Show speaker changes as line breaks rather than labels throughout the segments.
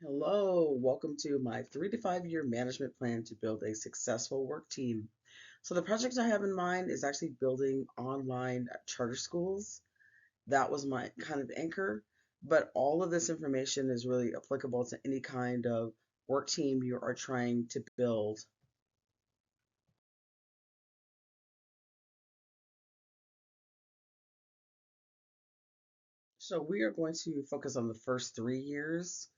Hello, welcome to my 3 to 5 year management plan to build a successful work team. So, the project I have in mind is actually building online charter schools. That was my kind of anchor, but all of this information is really applicable to any kind of work team you are trying to build. So, we are going to focus on the first 3 years.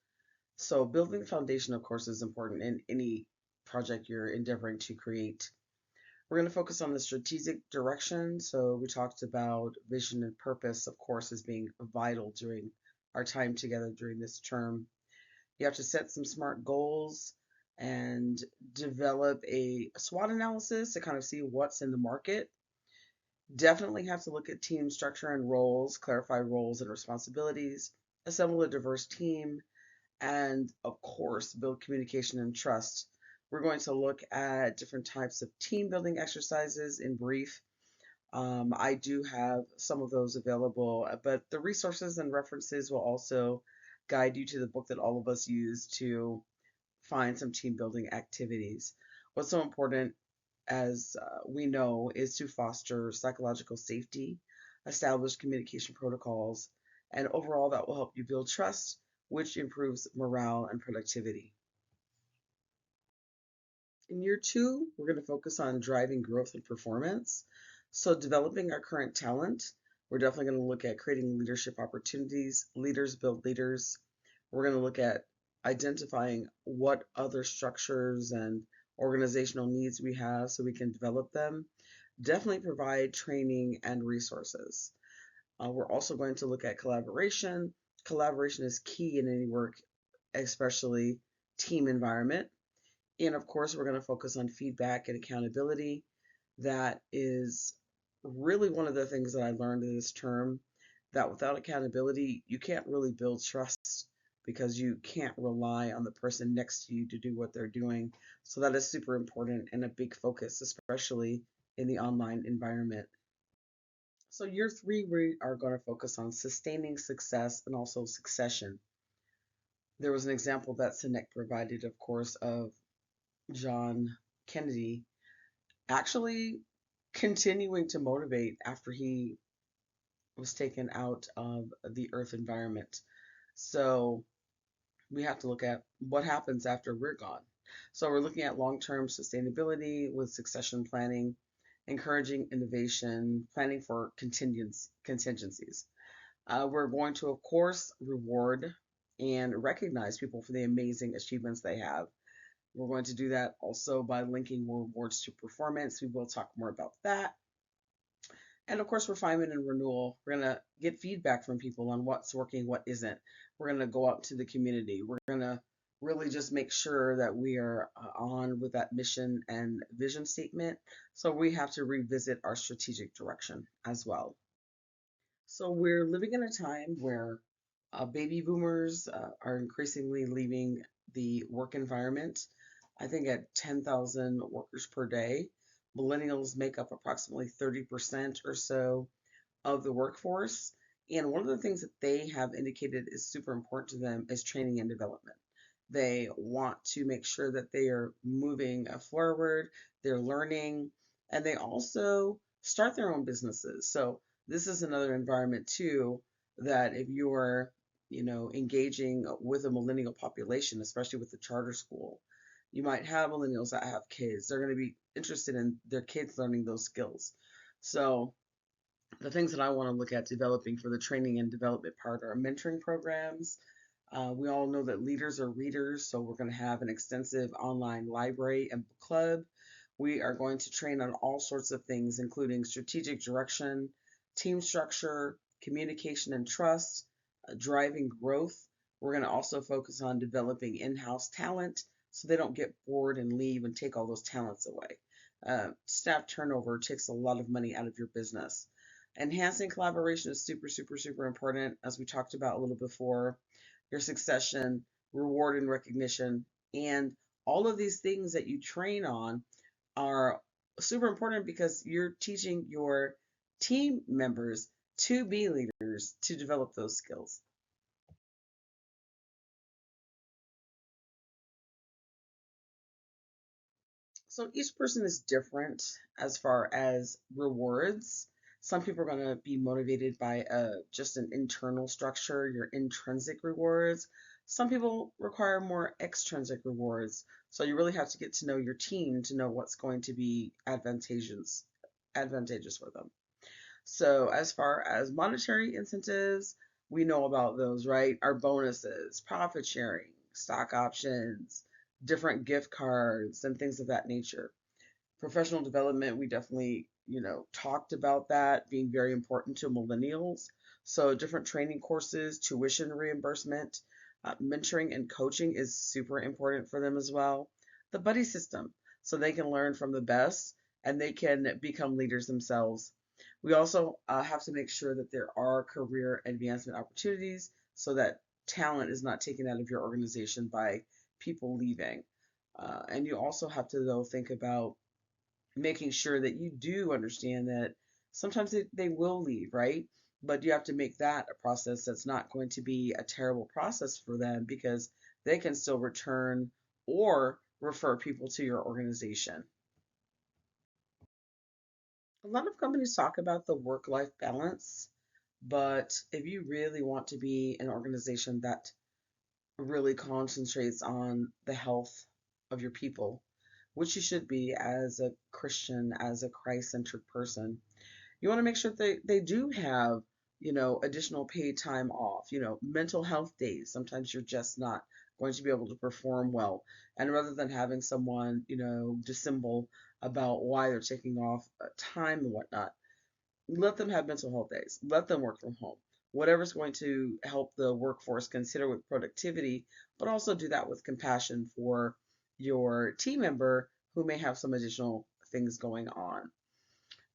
So, building the foundation, of course, is important in any project you're endeavoring to create. We're going to focus on the strategic direction. So, we talked about vision and purpose, of course, as being vital during our time together during this term. You have to set some smart goals and develop a SWOT analysis to kind of see what's in the market. Definitely have to look at team structure and roles, clarify roles and responsibilities, assemble a diverse team, and of course, build communication and trust. We're going to look at different types of team building exercises in brief. I do have some of those available, but the resources and references will also guide you to the book that all of us use to find some team building activities. What's so important, as we know, is to foster psychological safety, establish communication protocols, and overall that will help you build trust, which improves morale and productivity. In year two, we're going to focus on driving growth and performance. So, developing our current talent, we're definitely going to look at creating leadership opportunities. Leaders build leaders. We're going to look at identifying what other structures and organizational needs we have so we can develop them. Definitely provide training and resources. We're also going to look at collaboration. Collaboration is key in any work, especially team environment. And of course, we're going to focus on feedback and accountability. That is really one of the things that I learned in this term, that without accountability, you can't really build trust because you can't rely on the person next to you to do what they're doing. So that is super important and a big focus, especially in the online environment. So year three, we are going to focus on sustaining success and also succession. There was an example that Sinek provided, of course, of John Kennedy actually continuing to motivate after he was taken out of the Earth environment. So we have to look at what happens after we're gone. So we're looking at long-term sustainability with succession planning, encouraging innovation, planning for contingencies. We're going to, of course, reward and recognize people for the amazing achievements they have. We're going to do that also by linking rewards to performance. We will talk more about that. And of course, refinement and renewal. We're going to get feedback from people on what's working, what isn't. We're going to go out to the community. We're going to really just make sure that we are on with that mission and vision statement. So we have to revisit our strategic direction as well. So we're living in a time where baby boomers are increasingly leaving the work environment. I think at 10,000 workers per day. Millennials make up approximately 30% or so of the workforce. And one of the things that they have indicated is super important to them is training and development. They want to make sure that they are moving forward, they're learning, and they also start their own businesses. So this is another environment too that if you're, engaging with a millennial population, especially with the charter school, you might have millennials that have kids. They're going to be interested in their kids learning those skills. So the things that I want to look at developing for the training and development part are mentoring programs. We all know that leaders are readers, so we're going to have an extensive online library and book club. We are going to train on all sorts of things, including strategic direction, team structure, communication and trust, driving growth. We're going to also focus on developing in-house talent so they don't get bored and leave and take all those talents away. Staff turnover takes a lot of money out of your business. Enhancing collaboration is super, super, super important, as we talked about a little before. Your succession, reward and recognition, and all of these things that you train on are super important because you're teaching your team members to be leaders to develop those skills. So each person is different as far as rewards. Some people are going to be motivated by just an internal structure, your intrinsic rewards. Some people require more extrinsic rewards. So you really have to get to know your team to know what's going to be advantageous for them. So as far as monetary incentives, we know about those, right? Our bonuses, profit sharing, stock options, different gift cards, and things of that nature. Professional development, we definitely, talked about that being very important to millennials. So different training courses, tuition reimbursement, mentoring and coaching is super important for them as well. The buddy system, so they can learn from the best and they can become leaders themselves. We also have to make sure that there are career advancement opportunities so that talent is not taken out of your organization by people leaving. And you also have to, though, think about making sure that you do understand that sometimes they will leave, right? But you have to make that a process that's not going to be a terrible process for them because they can still return or refer people to your organization. A lot of companies talk about the work-life balance, but if you really want to be an organization that really concentrates on the health of your people, which you should be as a Christian, as a Christ-centered person, you want to make sure that they do have, additional paid time off, mental health days. Sometimes you're just not going to be able to perform well. And rather than having someone, dissemble about why they're taking off time and whatnot, let them have mental health days. Let them work from home. Whatever's going to help the workforce consider with productivity, but also do that with compassion for your team member who may have some additional things going on.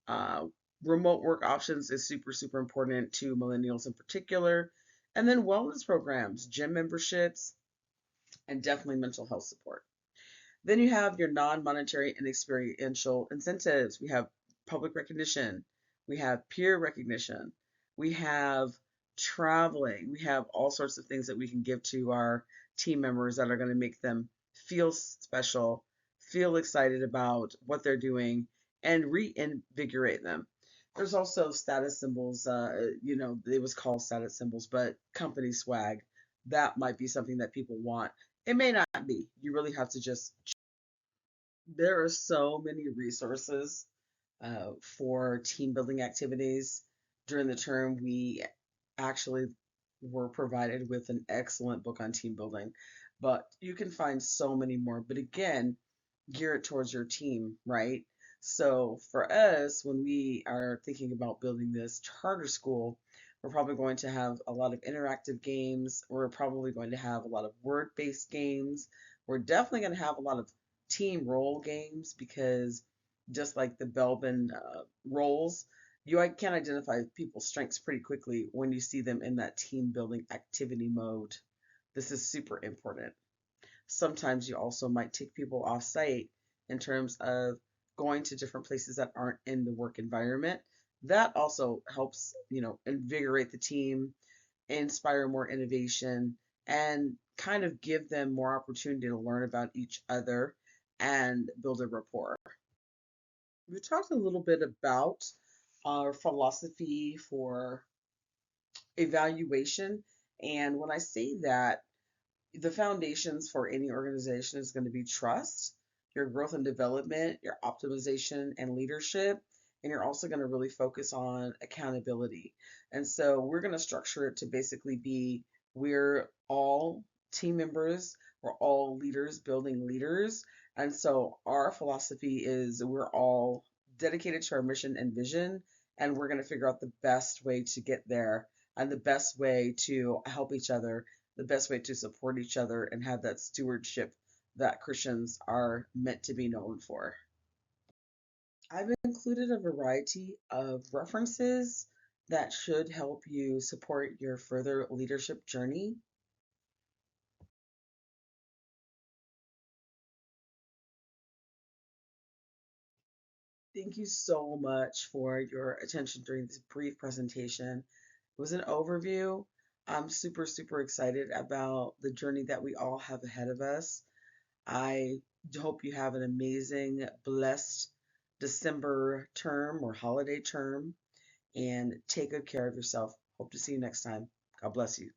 Uh, Remote work options is super, super important to millennials in particular. And then wellness programs, gym memberships, and definitely mental health support. Then you have your non-monetary and experiential incentives. We have public recognition, we have peer recognition, we have traveling, we have all sorts of things that we can give to our team members that are going to make them feel special, feel excited about what they're doing, and reinvigorate them. There's also status symbols, it was called status symbols, but company swag. That might be something that people want. It may not be. You really have to just there are so many resources for team building activities. During the term, we actually were provided with an excellent book on team building, but you can find so many more. But again, gear it towards your team, right? So for us, when we are thinking about building this charter school, we're probably going to have a lot of interactive games. We're probably going to have a lot of word-based games. We're definitely going to have a lot of team role games because just like the Belbin roles, you can identify people's strengths pretty quickly when you see them in that team building activity mode. This is super important. Sometimes you also might take people off site in terms of going to different places that aren't in the work environment. That also helps, invigorate the team, inspire more innovation, and kind of give them more opportunity to learn about each other and build a rapport. We talked a little bit about our philosophy for evaluation. And when I say that, the foundations for any organization is going to be trust, your growth and development, your optimization and leadership, and you're also going to really focus on accountability. And so we're going to structure it to basically be we're all team members, we're all leaders building leaders. And so our philosophy is we're all dedicated to our mission and vision, and we're going to figure out the best way to get there and the best way to help each other, the best way to support each other and have that stewardship that Christians are meant to be known for. I've included a variety of references that should help you support your further leadership journey. Thank you so much for your attention during this brief presentation. It was an overview. I'm super, super excited about the journey that we all have ahead of us. I hope you have an amazing, blessed December term or holiday term, and take good care of yourself. Hope to see you next time. God bless you.